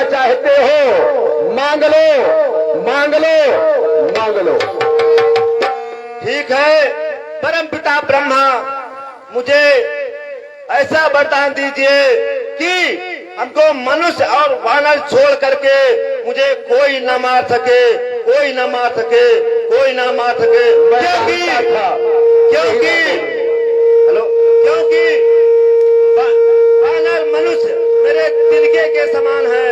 चाहते हो मांग लो, मांग लो, मांग लो। ठीक है परम पिता ब्रह्मा, मुझे ऐसा वरदान दीजिए कि हमको मनुष्य और वानर छोड़ करके मुझे कोई न मार सके, कोई न मार सके, कोई न मार सके। क्योंकि हेलो, क्योंकि वानर मनुष्य मेरे तिनके के समान है,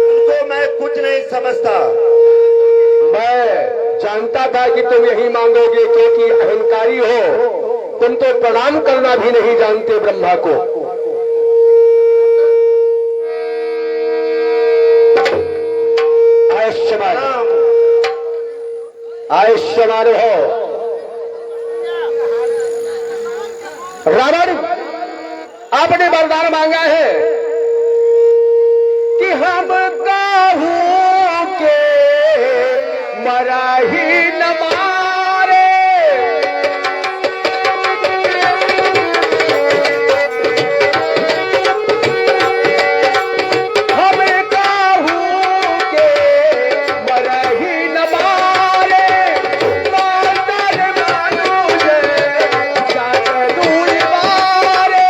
उनको मैं कुछ नहीं समझता। मैं जानता था कि तुम यही मांगोगे, क्योंकि अहंकारी हो। तुम तो प्रणाम करना भी नहीं जानते ब्रह्मा को। आयुष्मान आयुष्मान हो। रावण आपने वरदान मांगा है कि हम काहू के मरा ही न मारे। हम काहू के मरा ही न मारे। मातर मानुष जात दूर मारे।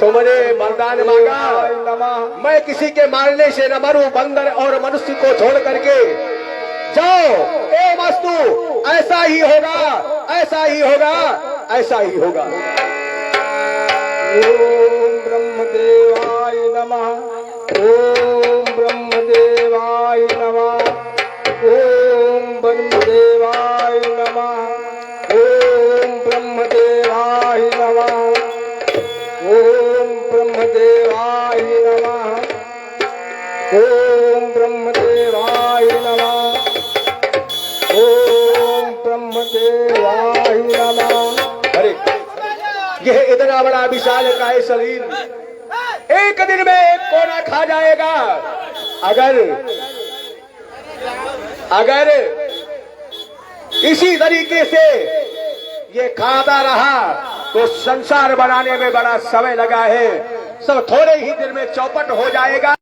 तुमने वरदान मांगा, मैं किसी के मारने से न मरूं, बंदर और मनुष्य को छोड़ करके जाओ। ए वस्तु ऐसा ही होगा, ऐसा ही होगा, ऐसा ही होगा। ओम ब्रह्मदेवाय नमः। ओम ब्रह्मदेवाय नमः। ओम ब्रह्मदेवाय नमः। ओम ब्रह्मदेवाय नमः। ओम ब्रह्मदेवाय नमः। ओम ब्रह्मदेवाय नमः। ओम ब्रह्मदेवाय नमः। अरे यह इतना बड़ा विशाल काय शरीर एक दिन में एक कोना खा जाएगा। अगर इसी तरीके से ये खाता रहा तो संसार बनाने में बड़ा समय लगा है, सब थोड़े ही दिन में चौपट हो जाएगा।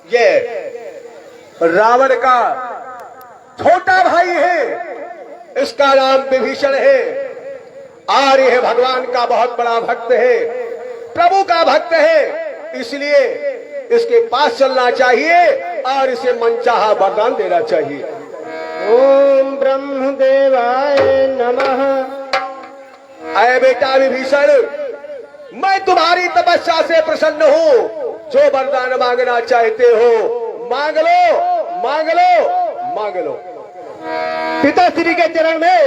ये रावण का छोटा भाई है, इसका नाम विभीषण है और यह भगवान का बहुत बड़ा भक्त है, प्रभु का भक्त है। इसलिए इसके पास चलना चाहिए और इसे मनचाहा वरदान देना चाहिए। ओम ब्रह्मदेवाय नमः। अय बेटा विभीषण, मैं तुम्हारी तपस्या से प्रसन्न हूँ। जो वरदान मांगना चाहते हो मांग लो, मांग लो, मांग लो। पिताश्री के चरण में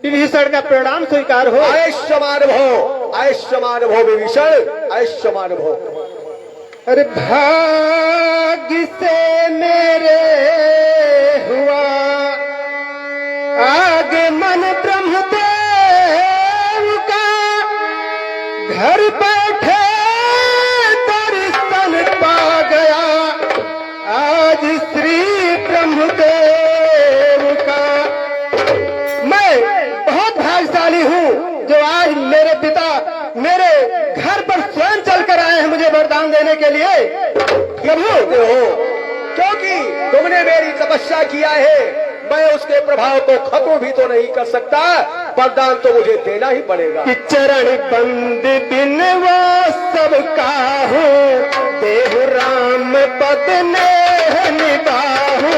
विभीषण का प्रणाम स्वीकार हो। आयुष्मान भव, आयुष्मान भव विभीषण, आयुष्मान भव। अरे भाग्य से मेरे हुआ आगमन ब्रह्मदेव का, घर बैठे दर्शन पा गया आज श्री ब्रह्मदेव का। मैं बहुत भाग्यशाली हूँ जो आज मेरे पिता मेरे घर पर स्वयं चलकर आए हैं मुझे वरदान देने के लिए। प्रभु हो, क्योंकि तुमने मेरी तपस्या किया है, मैं उसके प्रभाव को खत्म भी तो नहीं कर सकता, वरदान तो मुझे देना ही पड़ेगा। कि चरण बंद बिन वो सब काहू, देहु राम पद ने निबाहू।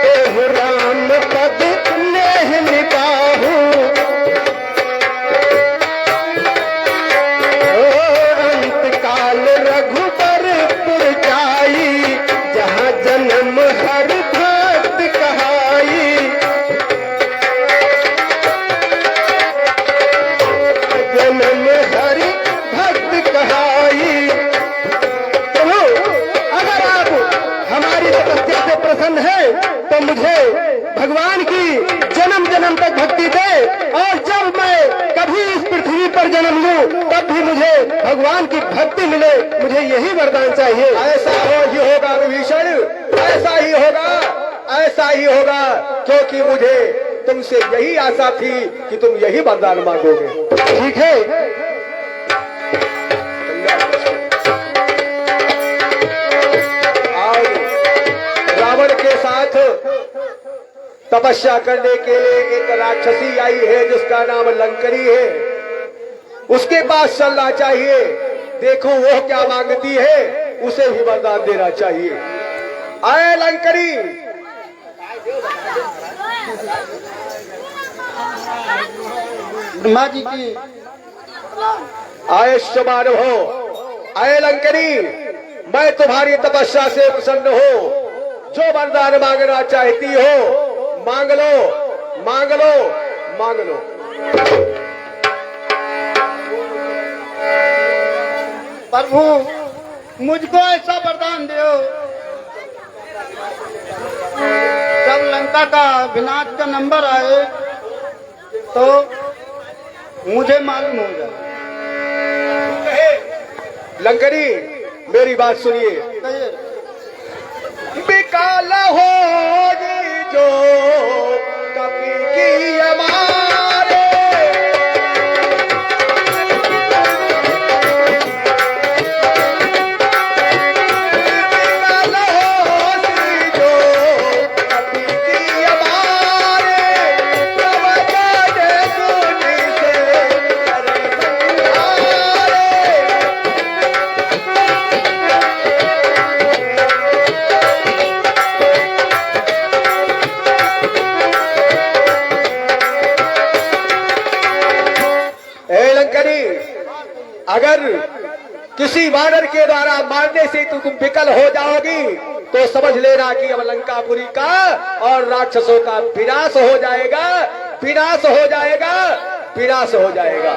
देहु राम पद ने निबाहू। अंत काल रघुबरपुर जाई, जहाँ जन्म हर भक्त कहाई। जन्म हरि भक्त कहाई। प्रभु, अगर आप हमारी तपस्या से प्रसन्न हैं तो मुझे भगवान की जन्म जन्म तक भक्ति दे, और जब मैं कभी इस पृथ्वी पर जन्म लूं तब भी मुझे भगवान की भक्ति मिले। मुझे यही वरदान चाहिए। ऐसा ही होगा विभीषण, ऐसा ही होगा, ऐसा ही होगा, क्योंकि मुझे तुमसे यही आशा थी कि तुम यही वरदान मांगोगे। ठीक है। और रावण के साथ तपस्या करने के लिए एक राक्षसी आई है जिसका नाम लंकरी है, उसके पास चलना चाहिए। देखो वो क्या मांगती है, उसे भी वरदान देना चाहिए। आए लंकरी, ब्रह्मा जी की आयुष्मान हो। आए लंकरी, मैं तुम्हारी तपस्या से प्रसन्न हूँ। जो वरदान मांगना चाहती हो मांग लो, मांग लो, मांग लो। प्रभु, मुझको ऐसा वरदान दो जब लंका का विनाश का नंबर आए तो मुझे मालूम हो जाए। लंकरी, मेरी बात सुनिए। कहिए। बिकाल हो जो कपी की हमारे, बिकाल हो जो कपी की हमारे, तब जाने सुनी से करे संहारे। अगर किसी वानर के द्वारा मारने से तो तुम विकल हो जाओगी तो समझ लेना कि अब लंकापुरी का और राक्षसों का विनाश हो जाएगा, विनाश हो जाएगा, विनाश हो जाएगा।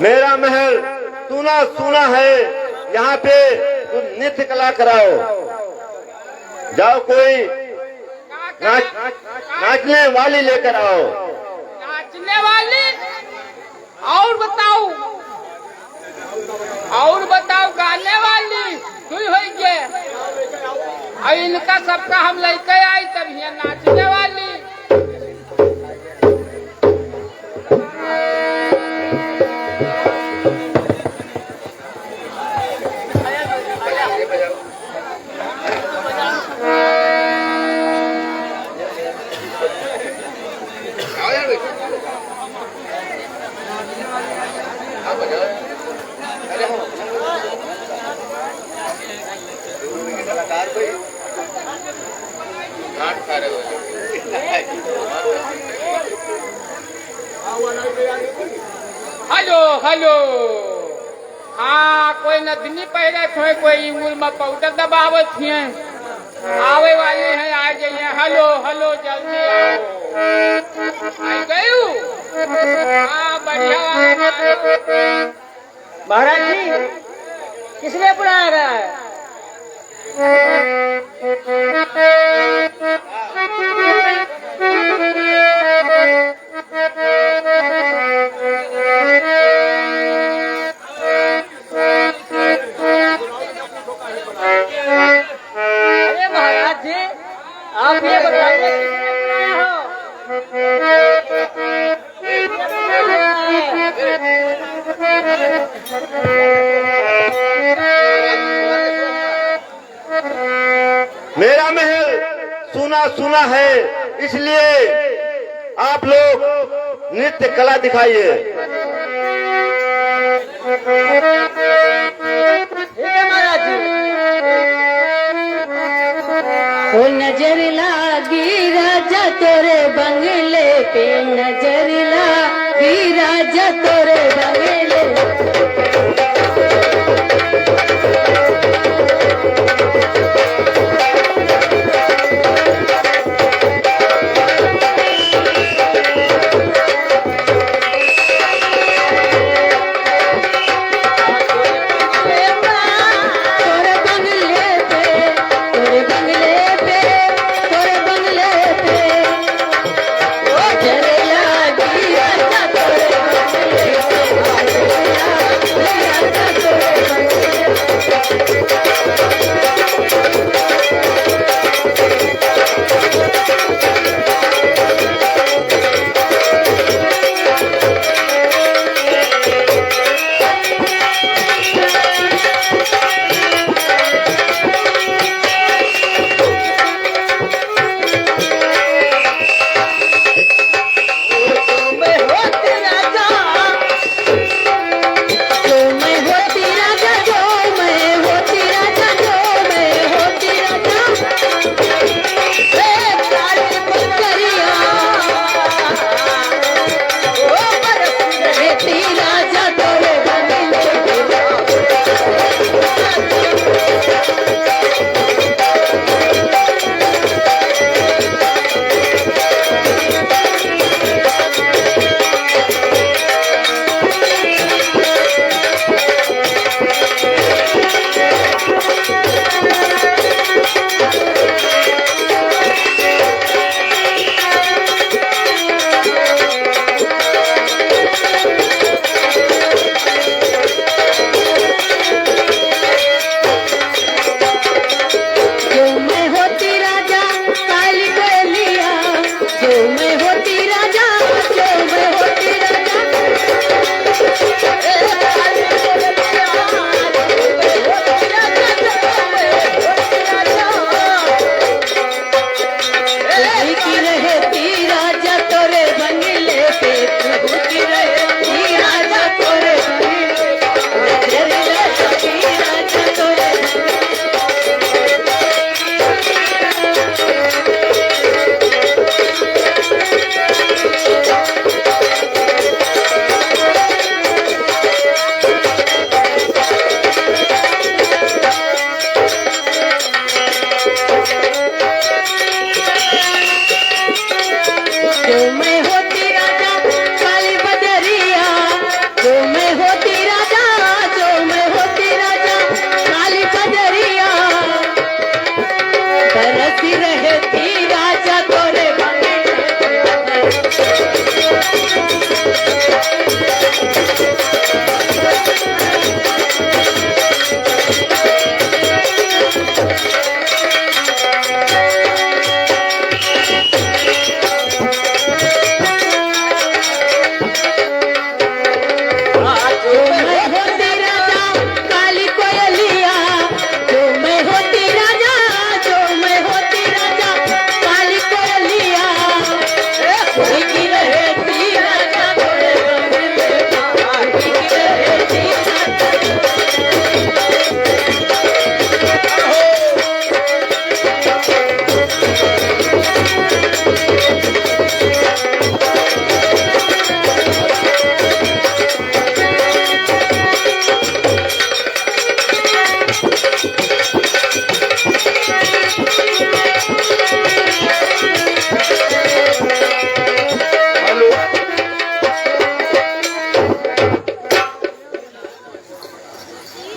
मेरा महल सुना सुना है, यहाँ पे तुम नृत्य कला कराओ। जाओ कोई नाचने वाली लेकर आओ। नाचने वाली? और बताओ, और बताओ, गाने वाली तू हो गए। इनका सबका हम लेके आई, तब ये नाचने वाली। हेलो हेलो, हाँ कोई नदनी पहले थे, कोई उंगल में पाउडर दबावत थे। आवे वाली है, आ जाइए। हेलो हेलो, जल्दी आओ। आ गई? हाँ बढ़िया। महाराज जी, किसने बुलाया रहा है? अरे महाराज जी, आप ये बताइए किसने बुलाया हो? मेरा महल सुना सुना है, इसलिए आप लोग नृत्य कला दिखाइए। महाराज जी, ओ नजर लागी राजा तोरे बंगले पे, नजर लागी राजा तोरे बंगले।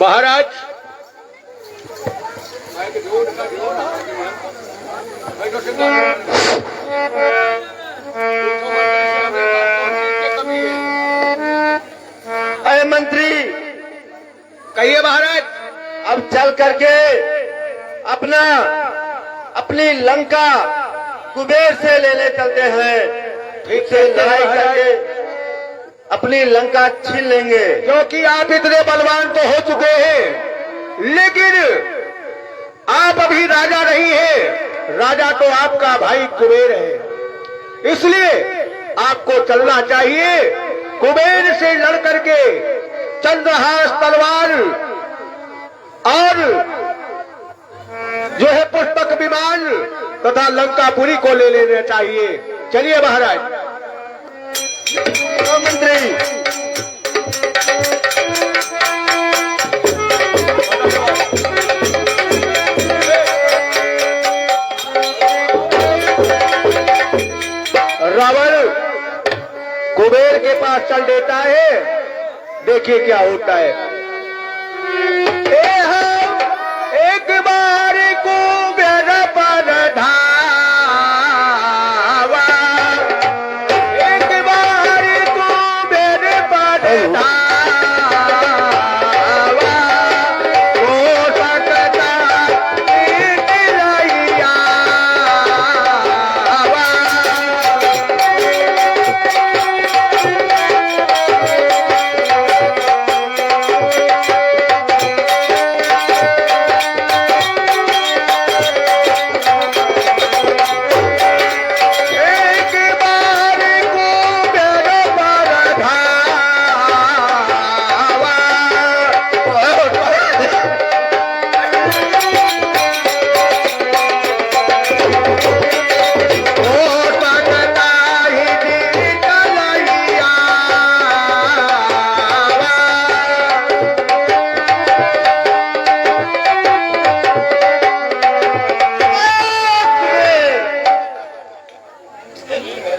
महाराज अरे मंत्री, कहिए महाराज। अब चल करके अपनी लंका कुबेर से लेने चलते हैं। ठीक से लड़ाई करके अपनी लंका छीन लेंगे। क्योंकि आप इतने बलवान तो हो चुके हैं, लेकिन आप अभी राजा नहीं हैं। राजा तो आपका भाई कुबेर है, इसलिए आपको चलना चाहिए। कुबेर से लड़ करके चंद्रहास तलवार और जो है पुष्पक विमान तथा लंकापुरी को ले लेना चाहिए। चलिए महाराज। तो मंत्री, रावण कुबेर के पास चल देता है, देखिए क्या होता है। एक बार कुबेर पर धावा, एक बार कुबेर पर धावा, हो सकता ईट रैया।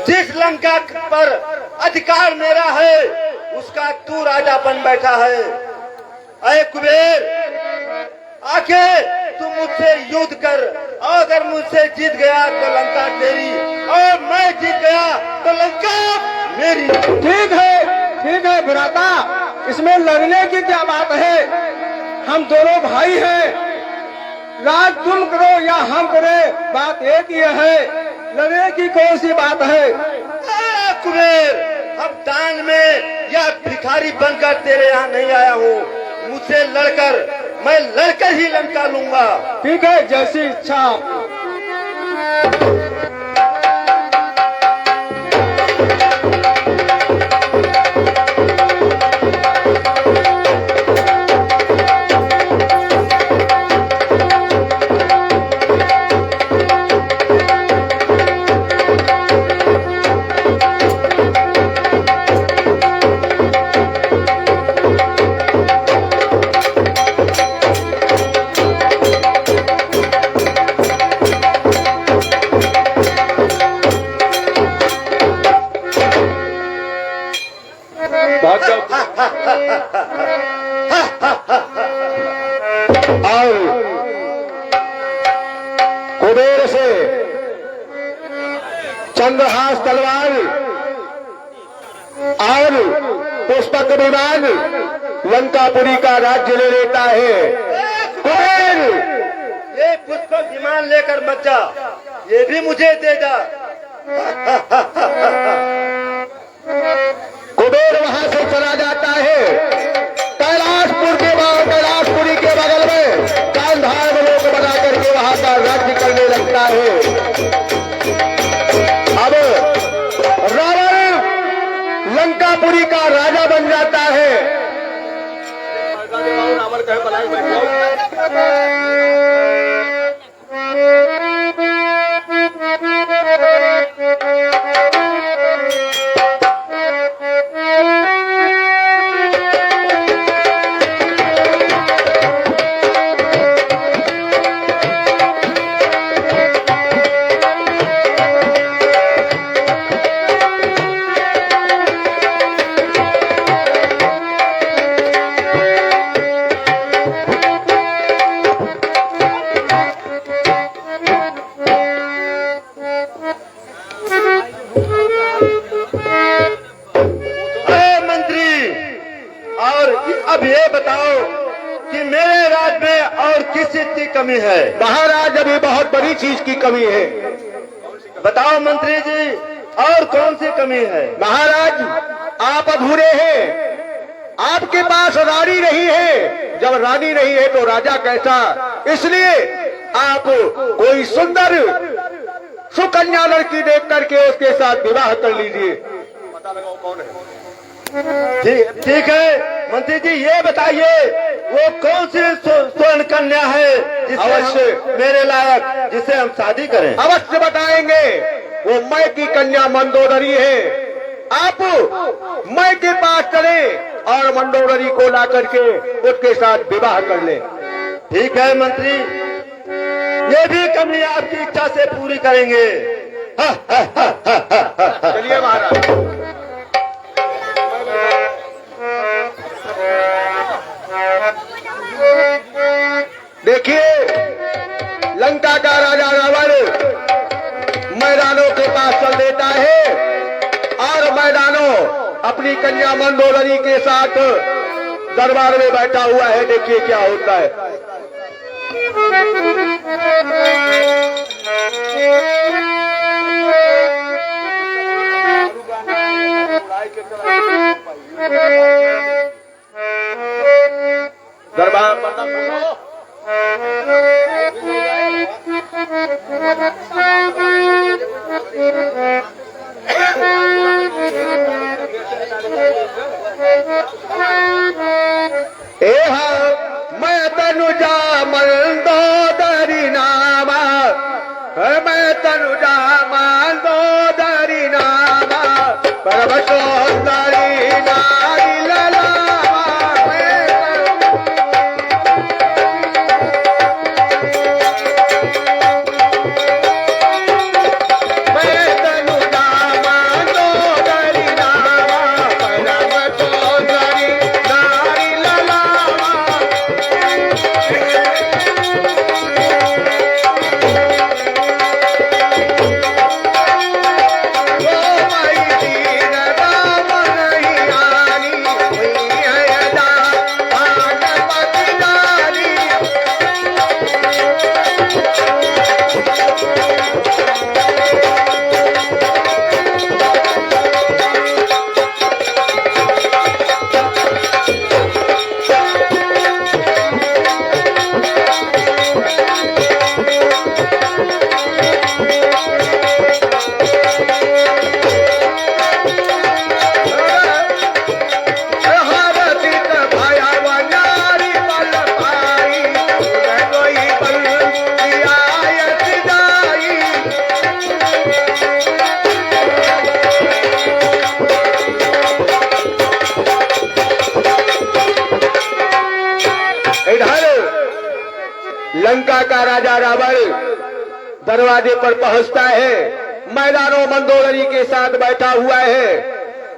जिस लंका पर अधिकार मेरा है उसका तू राजा बन बैठा है। अरे कुबेर, आके तू मुझसे युद्ध कर, और अगर मुझसे जीत गया तो लंका तेरी, और मैं जीत गया तो लंका मेरी। ठीक है भ्राता, इसमें लड़ने की क्या बात है? हम दोनों भाई हैं। राज तुम करो या हम करें, बात एक ही है। लड़ने की कौन सी बात है? कुबेर, अब दान में या भिखारी बनकर तेरे यहाँ नहीं आया हूँ। मुझसे लड़कर, मैं लड़कर ही लंका लूंगा। ठीक है, जैसी इच्छा। और कुबेर से चंद्रहास तलवार और पुष्पक विमान लंकापुरी का राज्य ले लेता है। कुबेर, ये पुष्पक विमान लेकर मत जा, ये भी मुझे दे जा। कुबेर वहां से चला जाता है। कैलाशपुरी के बगल में गांधार लोक बना करके वहां का राज्य करने लगता है। अब रावण लंकापुरी का राजा बन जाता है। रावण कहे बनाए कि मेरे राज में और किस चीज की कमी है? महाराज अभी बहुत बड़ी चीज की कमी है। बताओ मंत्री जी, और कौन सी कमी है? महाराज आप अधूरे हैं, आपके पास रानी नहीं है। जब रानी नहीं है तो राजा कैसा? इसलिए आप कोई सुंदर सुकन्या लड़की देख करके उसके साथ विवाह कर लीजिए। पता लगाओ कौन है। ठीक है मंत्री जी, ये बताइए वो कौन सी स्वर्ण कन्या है जिसे अवश्य मेरे लायक, जिसे हम शादी करें? अवश्य बताएंगे। वो मैं की कन्या मंदोदरी है। आप मैं के पास चले और मंदोदरी को ला करके उसके साथ विवाह कर ले। ठीक है मंत्री, ये भी कमी आपकी इच्छा से पूरी करेंगे। चलिए महाराज। देखिए लंका का राजा रावण मैदानों के पास चल देता है और मैदानों अपनी कन्या मंदोदरी के साथ दरबार में बैठा हुआ है। देखिए क्या होता है। दरबार मैं तनुजा मंदोदरी नामा, मैं तनुजा मंदोदरी नामा, परम सुंदरी नारी ललामा। मैं तनुजा मंदोदरी नामा, परम सुंदरी नारी ललामा। लंका का राजा रावण दरवाजे पर पहुंचता है। मैदानों मंदोदरी के साथ बैठा हुआ है।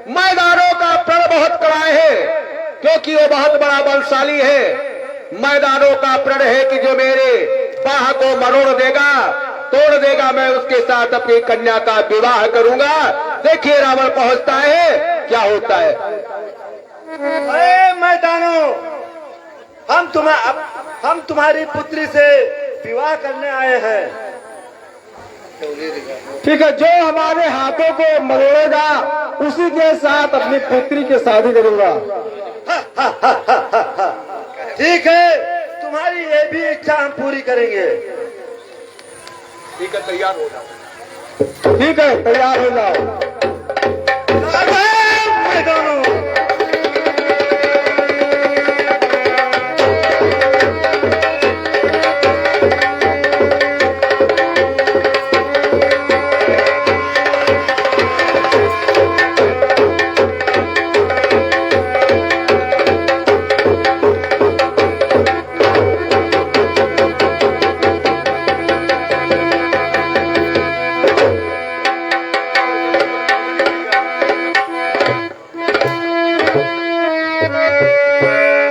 मैदानों का प्रण बहुत कड़ा है क्योंकि वो बहुत बड़ा बलशाली है। मैदानों का प्रण है कि जो मेरे बाह को मरोड़ देगा, तोड़ देगा, मैं उसके साथ अपनी कन्या का विवाह करूंगा। देखिए रावण पहुंचता है, क्या होता है। अरे मैदानों, हम तुम्हारी पुत्री से विवाह करने आए हैं। ठीक है, जो हमारे हाथों को मरोड़ेगा उसी के साथ अपनी पुत्री की शादी करूंगा। ठीक है, तुम्हारी ये भी इच्छा हम पूरी करेंगे। ठीक है, तैयार हो जाओ। ठीक है, तैयार हो जाओ। मैदानों,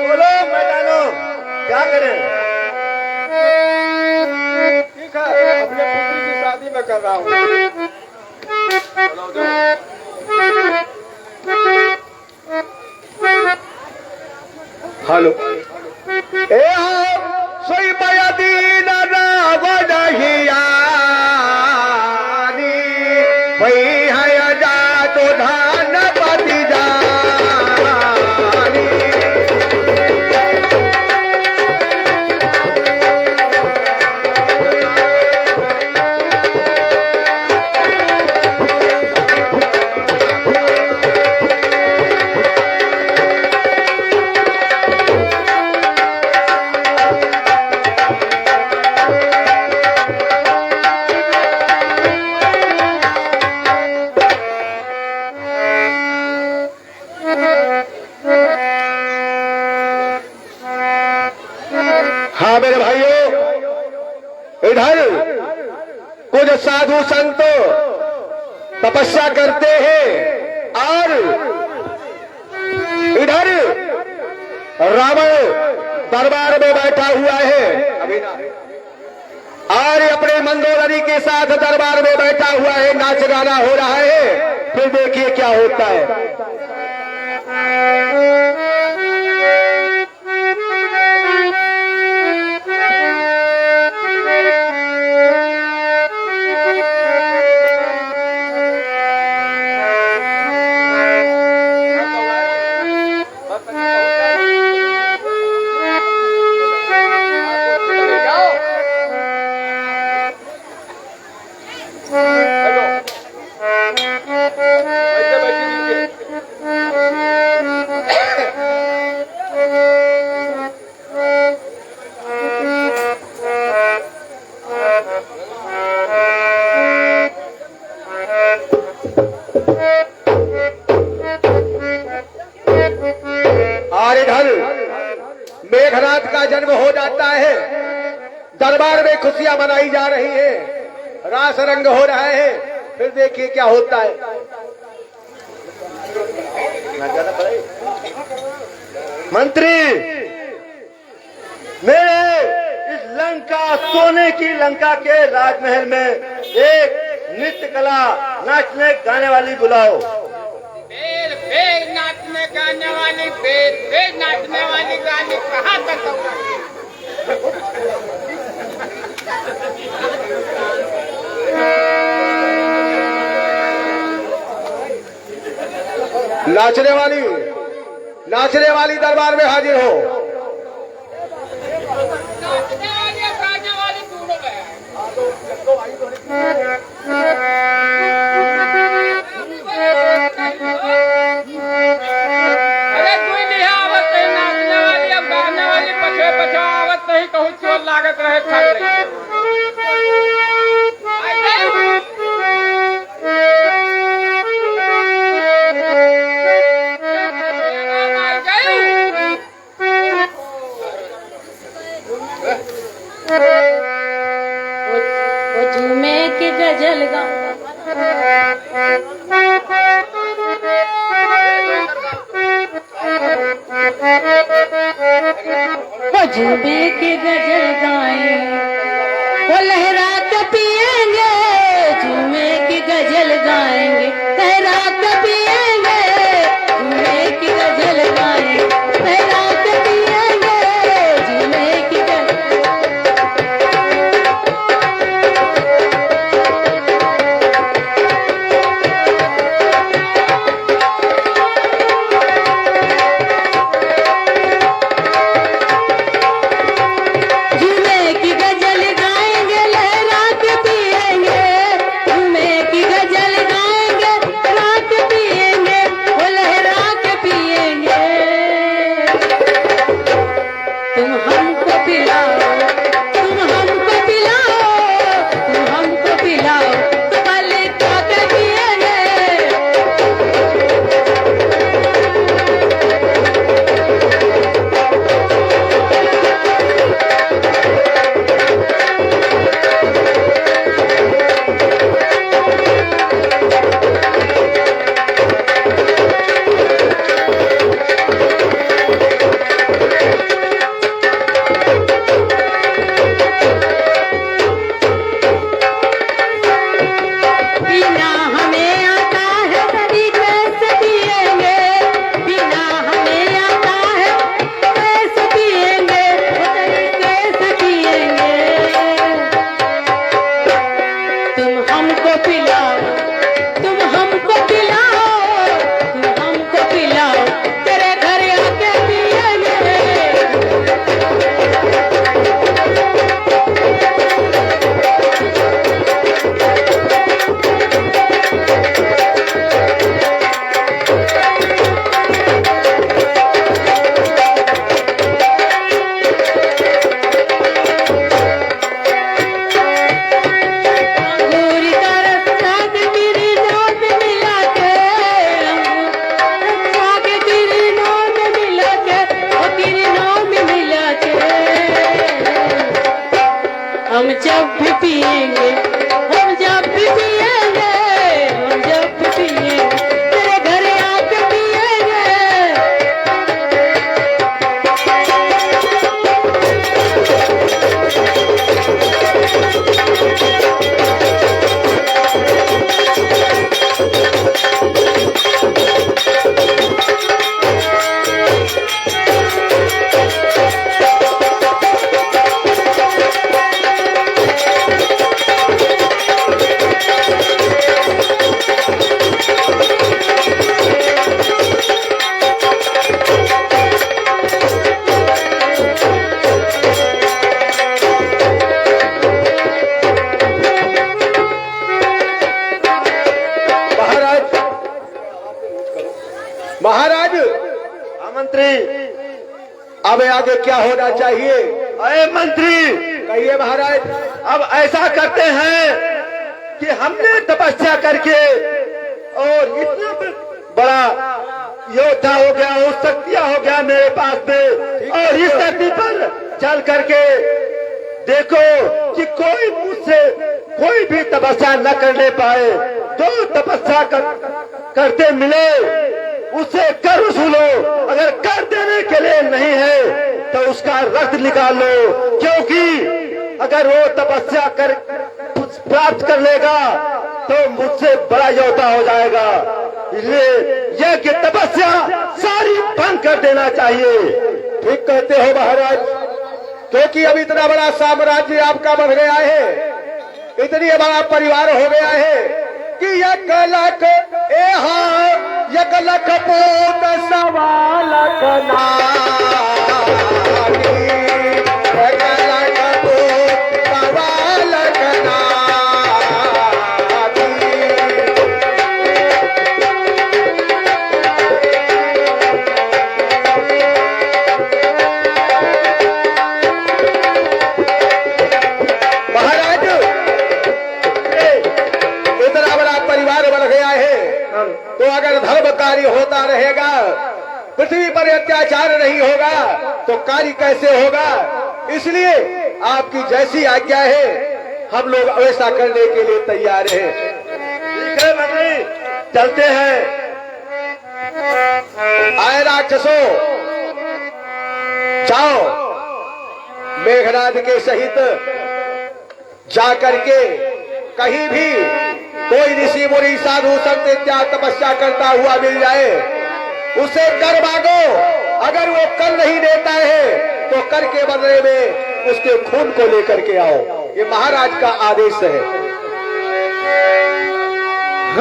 बोलो मैदानों, क्या करें? ठीक है, अपने पुत्री की शादी में कर रहा हूँ। हेलो, ए हाँ मेरे भाइयों, इधर कुछ साधु संत तपस्या करते हैं और इधर रावण दरबार में बैठा हुआ है और अपने मंदोदरी के साथ दरबार में बैठा हुआ है, नाच गाना हो रहा है। फिर देखिए क्या होता है। और इधर मेघनाथ का जन्म हो जाता है, दरबार में खुशियां मनाई जा रही है, रास रंग हो रहा है। फिर देखिए क्या होता है। मंत्री, मेरे इस लंका, सोने की लंका के राजमहल में एक नृत्य कला, नाचने गाने वाली बुलाओ। बेर बेर नाचने गाने वाली, बेर बेर नाचने वाली गाने कहाँ तक होगा? नाचने वाली दरबार में हाजिर हो। नाचने वाली और गाने वाली दोनों है। अरे कोई नहीं आवत है, नाचने वाली और गाने वाली पछे पछा आवत नहीं, कहूँ चोर लागत रहे थक रही। वो झूमे की गजल गा, वो झूमे की गजल गाए, वो लहरा के पिएंगे, झूमे की गजल गाएंगे, लहरा के पिएंगे, झूमे की गजल गाएंगे, लहरा के पिएंगे, झूमे की गजल। जब भी पिएंगे, हम जब भी पिएंगे, हम जब भी पिएंगे, तेरे घर आके पिएंगे। महाराज, हाँ मंत्री। अब आगे क्या होना चाहिए? अरे मंत्री, कहिए महाराज। अब ऐसा करते हैं कि हमने तपस्या करके और इतना बड़ा योद्धा हो गया, वो शक्तियां हो गया मेरे पास में, और इस धरती पर चल करके देखो कि कोई मुझसे कोई भी तपस्या न करने पाए। जो तपस्या करते मिले उसे कर वसूलो, अगर कर देने के लिए नहीं है तो उसका रक्त निकाल लो, क्योंकि अगर वो तपस्या कर प्राप्त कर लेगा तो मुझसे बड़ा योद्धा हो जाएगा। इसलिए यह कि तपस्या सारी भंग कर देना चाहिए। ठीक कहते हो महाराज, क्योंकि अब इतना बड़ा साम्राज्य आपका बढ़ गया है, इतनी बड़ा परिवार हो गया है कि एक लख एक लख पूत सवा लख नारी, एक लख पूत सवा लख नारी। महाराज, इतना बड़ा परिवार बढ़ गया है, तो अगर धर्म कार्य होता रहेगा, पृथ्वी पर अत्याचार नहीं होगा, तो कार्य कैसे होगा? इसलिए आपकी जैसी आज्ञा है, हम लोग वैसा करने के लिए तैयार हैं। ठीक है मंत्री, चलते हैं। आए राक्षसों, जाओ मेघनाद के सहित जाकर के कहीं भी कोई ऋषि मुनि साधु संत इत्यादि तपस्या करता हुआ मिल जाए, उसे कर मांगो। अगर वो कर नहीं देता है तो कर के बदले में उसके खून को लेकर के आओ। ये महाराज का आदेश है।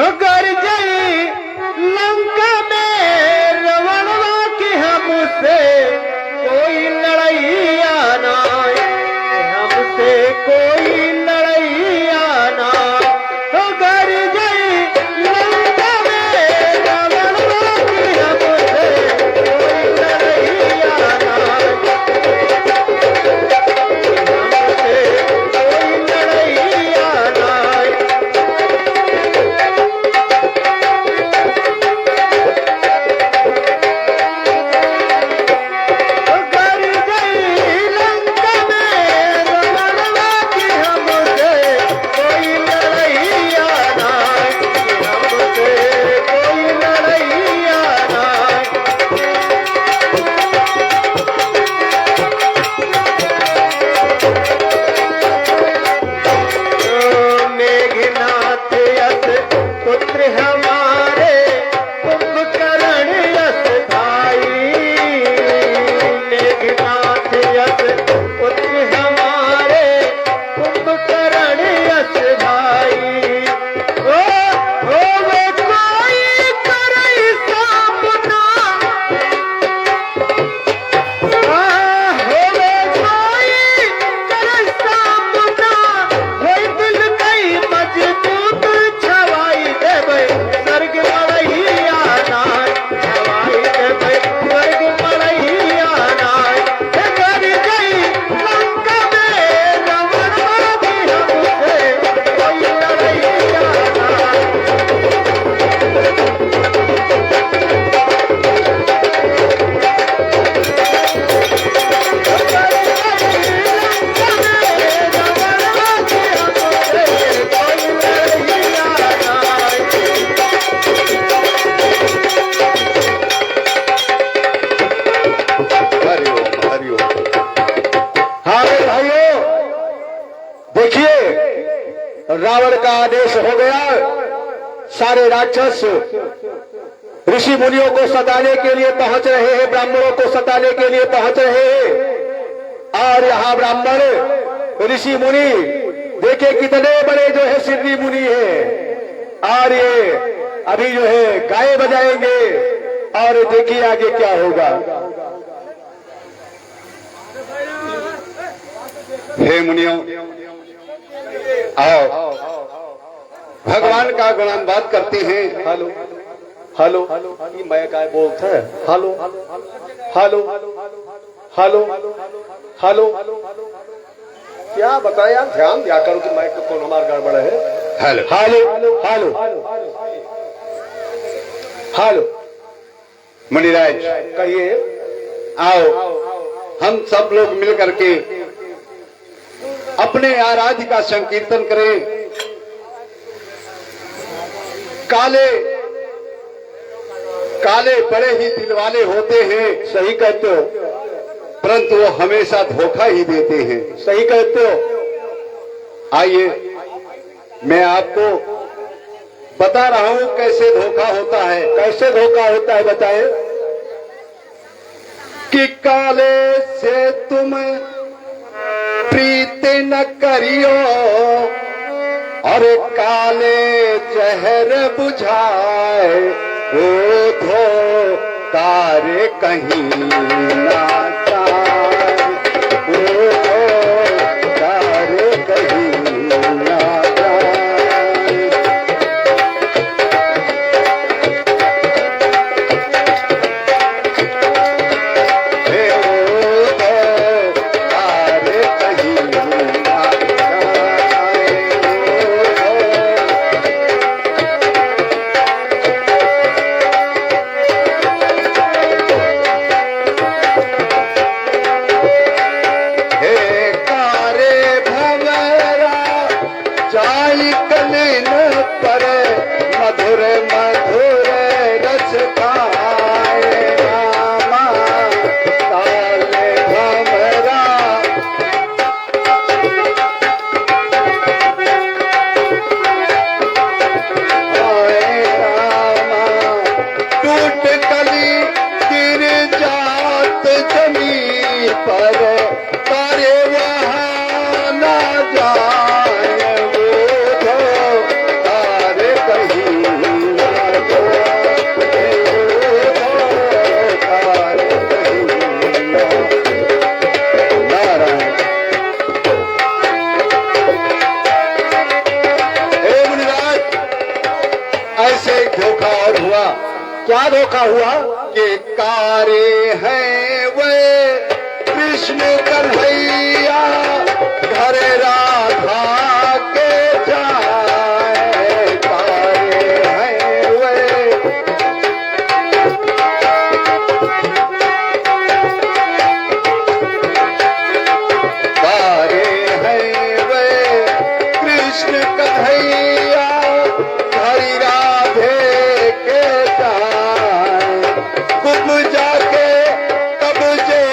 अगर जई लंका में रवणवा की हमसे कोई लड़ैया ना, हमसे कोई लड़ैया ना। अगर जई लंका में रवणवा की हमसे कोई लड़ैया ना, हमसे कोई लड़ैया ना। लंका रावण का आदेश हो गया। सारे राक्षस ऋषि मुनियों को सताने के लिए पहुंच रहे हैं, ब्राह्मणों को सताने के लिए पहुंच रहे हैं। और यहाँ ब्राह्मण ऋषि मुनि देखे कितने बड़े जो है सिद्धि मुनि हैं, और ये अभी जो है गाय बजाएंगे और देखिए आगे क्या होगा। हे मुनियों, आओ भगवान का गुणानुवाद करते हैं। हेलो हेलो, ये मैं काय बोलता है? हेलो हेलो हेलो हेलो, क्या बताया यार, ध्यान दिया करो कि माइक कौन हमारा गड़बड़ है। हेलो हेलो हेलो हेलो, मुनिराज कहिए। आओ हम सब लोग मिल करके अपने आराध्य का संकीर्तन करें। काले काले बड़े ही दिल वाले होते हैं, सही कहते हो, परंतु वो हमेशा धोखा ही देते हैं। सही कहते हो। आइए मैं आपको बता रहा हूं कैसे धोखा होता है। कैसे धोखा होता है बताए। कि काले से तुम प्रीत न करियो और काले जहर बुझाए, वो धोखा रे कहीं ना जाए, वो धोखा रे कहीं ना जाए। हे वो धोखा रे कहीं ना जाए, हे कारे भंवरा जाई कलीन पर मधुर मधुर रस खाए रामा। काले भंवरा आए रामा, टूट कली गिर जात जमीन पर, तारे वहाँ ना जाए, वो धोखा रे कहीं ना जाए, वो धोखा रे कहीं ना जाए। नारायण। हे मुनिराज, ऐसे एक धोखा और हुआ। क्या धोखा हुआ? के कारे हैं वे कृष्ण कन्हैया, घर राधा के जाए। कारे हैं वे कारे हैं वे कृष्ण कन्हैया, घर राधे के जाए। गुम जाके कब्जे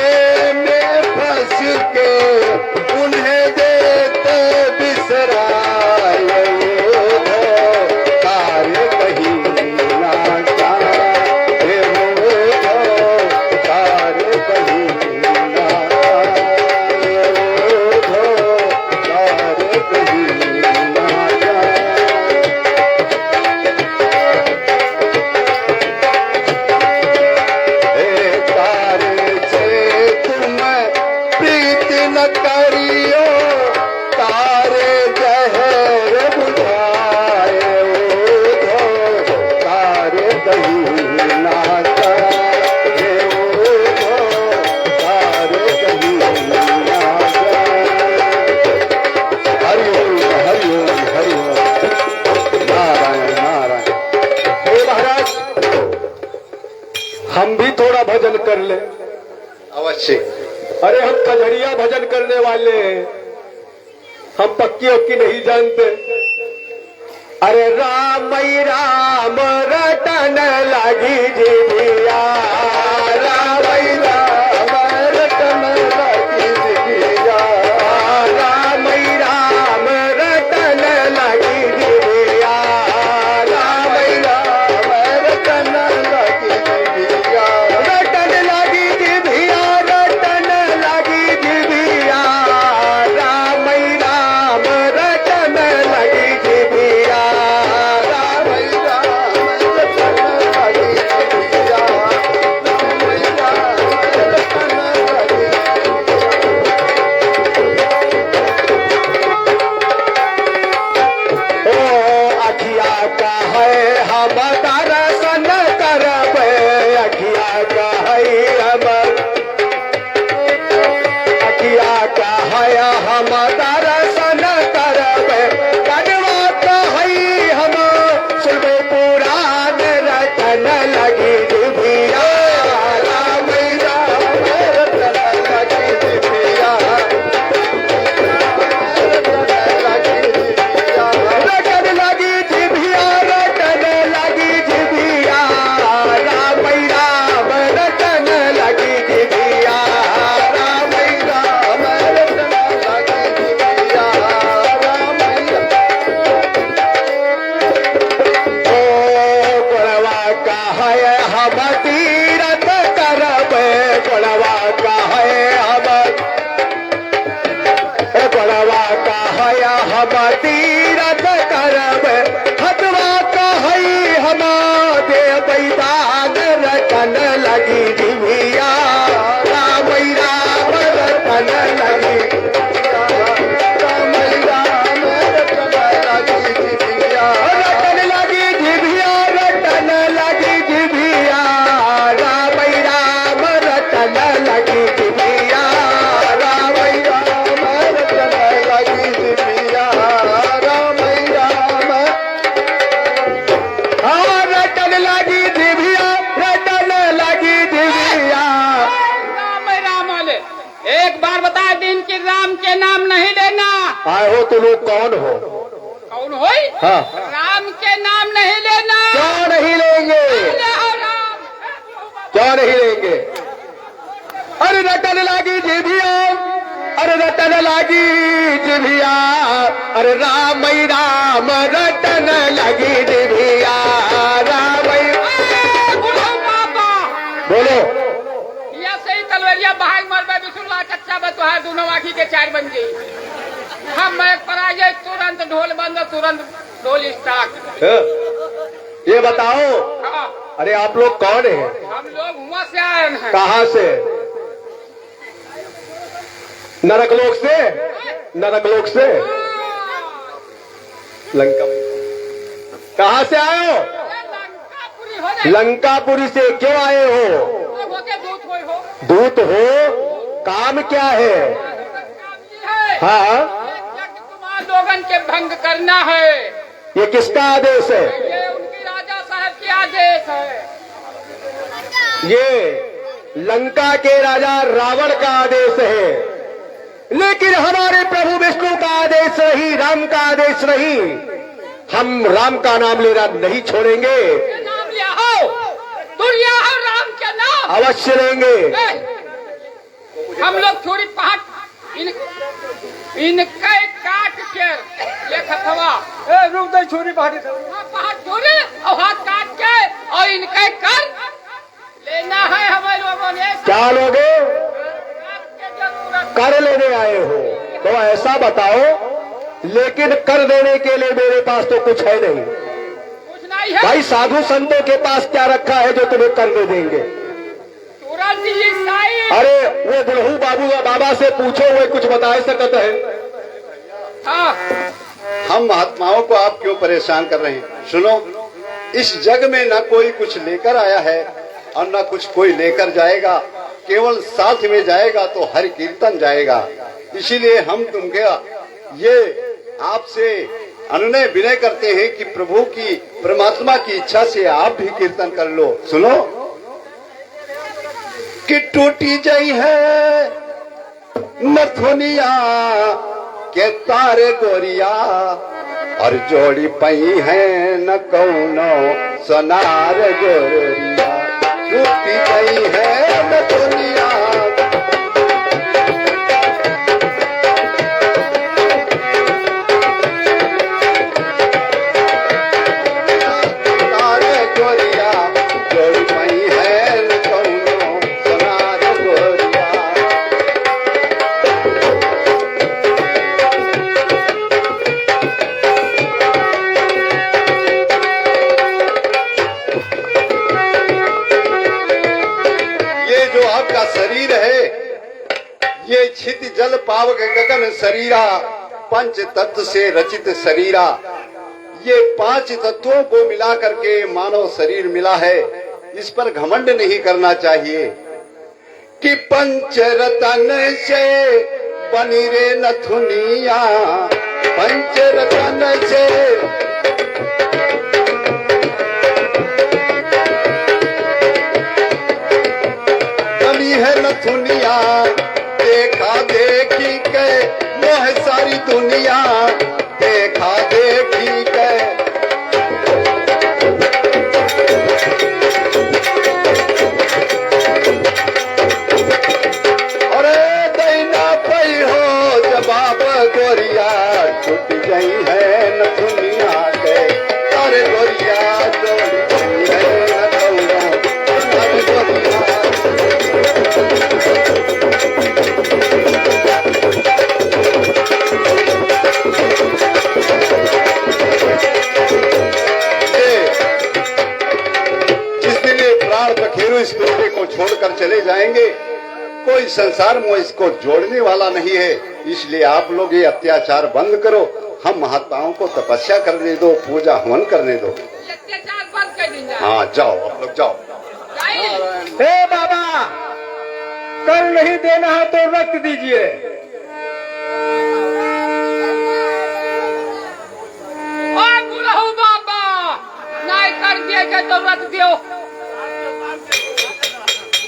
में फंस के उन्हें देते बिसराए, वो धोखा रे कहीं ना जाए, वो धोखा रे कहीं ना जाए, वो धोखा रे कहीं ना जाए। हे तारे से तुम प्रीत न करियो, तारे जहर बुझाए, वो धोखा रे कहीं ना जाए, वो धोखा रे कहीं ना जाए। हरि ओम हरि ओम हरि ओम, नारायण नारायण। हे महाराज, हम भी थोड़ा भजन कर ले। अवश्य। अरे हम कजरिया भजन करने वाले हैं, हम पक्की उक्की नहीं जानते। अरे राम राम रटन लगी जिया, राम राम रटन लगी जिया, राम राम रटन लगी राम तीरथ करब हथवा कहई हमा दे बैदान रटन लगी जिभिया राम राम रटन लगी रटन लगी जिभिया रटन लगी जिभिया राम राम रटन लगी जिभिया राम राम रटन लगी जिभिया राम राम हाँ रटन लगी जिभिया रटन लगी जिभिया। राम राम वाले एक बार बता दिन कि राम के नाम नहीं लेना। आए हो तो लोग कौन हो? कौन हो? हाँ। राम के नाम नहीं लेना। क्यों नहीं लेंगे? राम क्यों नहीं लेंगे? अरे रटन लगी जिभिया अरे रटन लगी जिभिया अरे राम राम रटन लगी जिभिया राम बाबा बोलो या सही तलवरिया भाग मरबे बिसुल्ला कच्चा बतुहार दोनों आखी के चार बन गई। हम एक पराजय तुरंत ढोल बंद तुरंत ढोल स्टार्ट। ये बताओ हाँ, अरे आप लोग कौन हैं? हम लोग हुआ से आए हैं। कहाँ से? नरकलोक से? नरकलोक से? लंका कहाँ से आए हो? लंकापुरी हो जाए। लंकापुरी से क्यों आए हो? होके दूत होई हो। दूत हो? काम क्या है? हाँ यज्ञ कुमार लोगन के भंग करना है। ये किसका आदेश है? ये उनकी राजा साहब की आदेश है। ये लंका के राजा रावण का आदेश है, लेकिन हमारे प्रभु विष्णु का आदेश रही, राम का आदेश रही। हम राम का नाम लेना नहीं छोड़ेंगे। ये नाम लिया हो दुनिया हो राम के नाम अवश्य लेंगे। हम लोग थोड़ी पहाड़ इनके काट के ये खतवा रुक दे छोरी पहाड़ी पहाड़ छोड़े और हाथ काट के और इनके कर लेना है हमें लोगों ने। क्या लोगे? जरूरत कर लेने आए हो तो ऐसा बताओ, लेकिन कर देने के लिए मेरे पास तो कुछ है नहीं। कुछ नहीं है भाई साधु संतों के पास क्या रखा है जो तुम्हें कर दे देंगे? तुरंत ही साई। अरे वो बुढ़ऊ बाबू बाबा से पूछो, वो कुछ बता सकते हैं। हाँ हम महात्माओं को आप क्यों परेशान कर रहे हैं? सुनो, इस जग में न कोई कुछ लेकर आया है और न कुछ कोई लेकर जाएगा। केवल साथ में जाएगा तो हरि कीर्तन जाएगा। इसीलिए हम तुमके ये आपसे अनुनय विनय करते हैं कि प्रभु की परमात्मा की इच्छा से आप भी कीर्तन कर लो। सुनो कि टूटी जाई है नथुनिया के तारे गोरिया और जोड़ी पई है न कौनो सोनार गोरिया। टूटी गई है नथुनिया तारे गोरिया जोड़ी पई है न कौनो सोनार गोरिया। ये जो आपका शरीर है, ये छित जल पावक गगन शरीरा, पंच तत्व से रचित शरीरा। ये पांच तत्वों को मिला करके मानव शरीर मिला है। इस पर घमंड नहीं करना चाहिए कि पंच रतन से बनी रे नथुनिया, पंच रतन से बनी है नथुनिया। देखा देखी के मोह सारी दुनिया, देखा देखी के अरे दैना पई हो जवाब गोरिया। छुट गई है नथुनिया के अरे गोरिया जोड़ी गई है नथुनिया अरे गोरिया। चले जाएंगे। कोई संसार में इसको जोड़ने वाला नहीं है। इसलिए आप लोग ये अत्याचार बंद करो, हम महात्माओं को तपस्या करने दो, पूजा हवन करने दो। अत्याचार बंद कर दीजिए। हाँ जाओ, आप लोग जाओ। हे बाबा, कर नहीं देना है तो रक्त दीजिए। बाबा नहीं कर दिए तो रख दियो,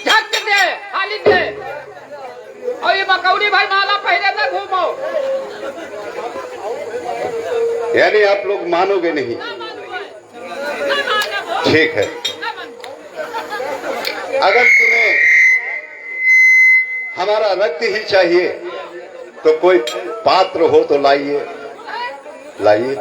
झट दे, हाली दे। और ये मकौड़ी भाई माला पहले तक घूमो। यानी आप लोग मानोगे नहीं? ठीक है, अगर तुम्हें हमारा रक्त ही चाहिए तो कोई पात्र हो तो लाइए, लाइए।